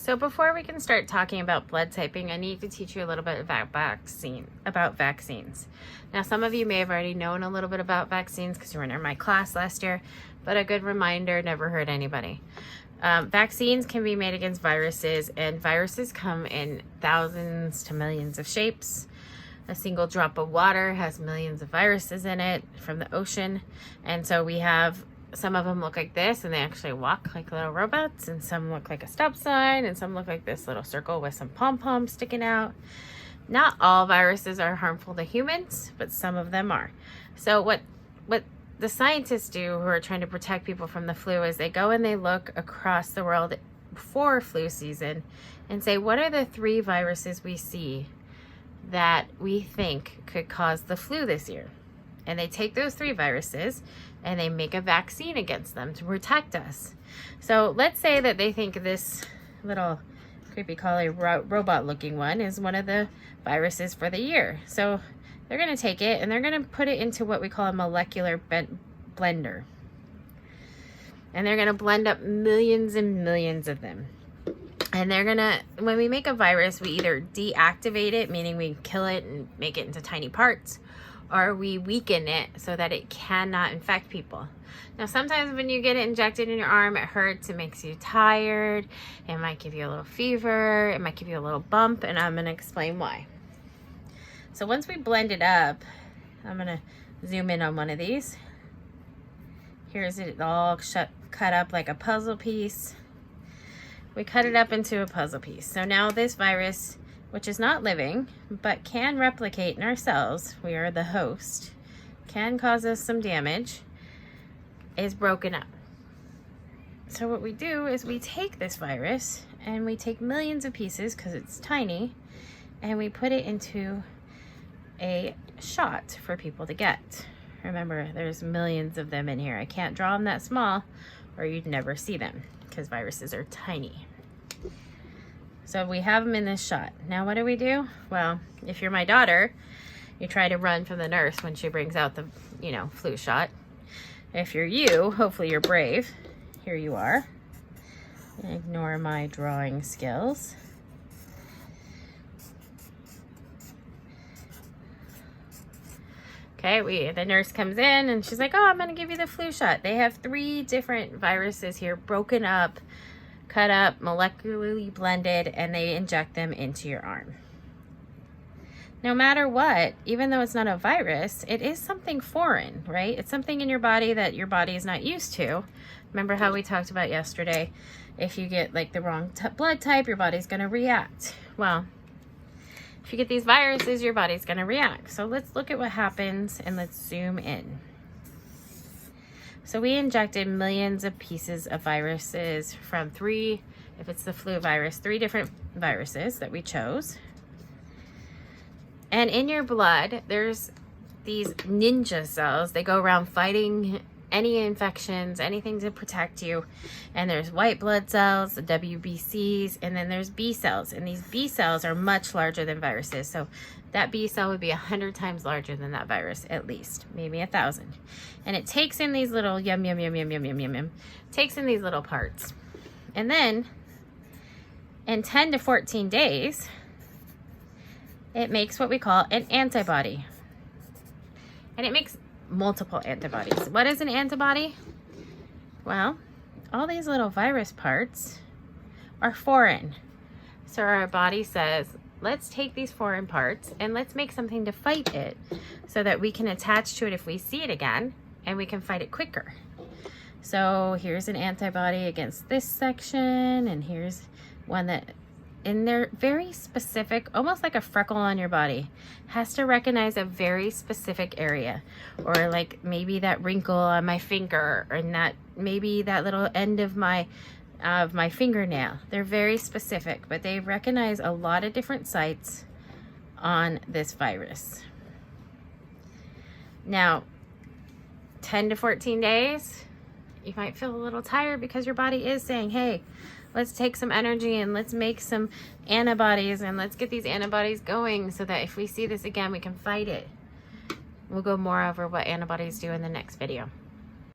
So before we can start talking about blood typing, I need to teach you a little bit about vaccines. Now, some of you may have already known a little bit about vaccines because you were in my class last year, but a good reminder never hurt anybody. Vaccines can be made against viruses, and viruses come in thousands to millions of shapes. A single drop of water has millions of viruses in it from the ocean, and so we have some of them look like this, and they actually walk like little robots, and some look like a stop sign, and some look like this little circle with some pom-poms sticking out. Not all viruses are harmful to humans, but some of them are. So what the scientists do who are trying to protect people from the flu is they go and they look across the world before flu season and say, what are the 3 viruses we see that we think could cause the flu this year? And they take those 3 viruses and they make a vaccine against them to protect us. So let's say that they think this little creepy crawly robot looking one is one of the viruses for the year. So they're going to take it and they're going to put it into what we call a molecular blender. And they're going to blend up millions and millions of them. And they're going to, when we make a virus, we either deactivate it, meaning we kill it and make it into tiny parts, or we weaken it so that it cannot infect people. Now, sometimes when you get it injected in your arm, it hurts, it makes you tired, it might give you a little fever, it might give you a little bump, and I'm going to explain why. So once we blend it up, I'm going to zoom in on one of these. Here's it all cut up like a puzzle piece. We cut it up into a puzzle piece. So now this virus, which is not living, but can replicate in our cells, we are the host, can cause us some damage, is broken up. So what we do is we take this virus and we take millions of pieces because it's tiny, and we put it into a shot for people to get. Remember, there's millions of them in here. I can't draw them that small or you'd never see them because viruses are tiny. So we have them in this shot. Now what do? Well, if you're my daughter, you try to run from the nurse when she brings out the, flu shot. If you're you, hopefully you're brave. Here you are. Ignore my drawing skills. Okay, the nurse comes in and she's like, oh, I'm gonna give you the flu shot. They have 3 different viruses here, broken up, cut up, molecularly blended, and they inject them into your arm. No matter what, even though it's not a virus, it is something foreign, right? It's something in your body that your body is not used to. Remember how we talked about yesterday, if you get like the wrong blood type, your body's gonna react. Well, if you get these viruses, your body's gonna react. So let's look at what happens and let's zoom in. So we injected millions of pieces of viruses from 3, if it's the flu virus, 3 different viruses that we chose. And in your blood, there's these ninja cells. They go around fighting any infections, anything to protect you. And there's white blood cells, the WBCs, and then there's B cells. And these B cells are much larger than viruses. So that B cell would be 100 times larger than that virus, at least, maybe 1,000. And it takes in these little takes in these little parts. And then in 10 to 14 days, it makes what we call an antibody. And it makes multiple antibodies. What is an antibody? Well, all these little virus parts are foreign. So our body says, let's take these foreign parts and let's make something to fight it so that we can attach to it if we see it again and we can fight it quicker. So here's an antibody against this section, and here's one that, and they're very specific, almost like a freckle on your body, has to recognize a very specific area, or like maybe that wrinkle on my finger, or that maybe that little end of my fingernail. They're very specific, but they recognize a lot of different sites on this virus. Now, 10 to 14 days, you might feel a little tired because your body is saying, hey, let's take some energy and let's make some antibodies and let's get these antibodies going so that if we see this again, we can fight it. We'll go more over what antibodies do in the next video.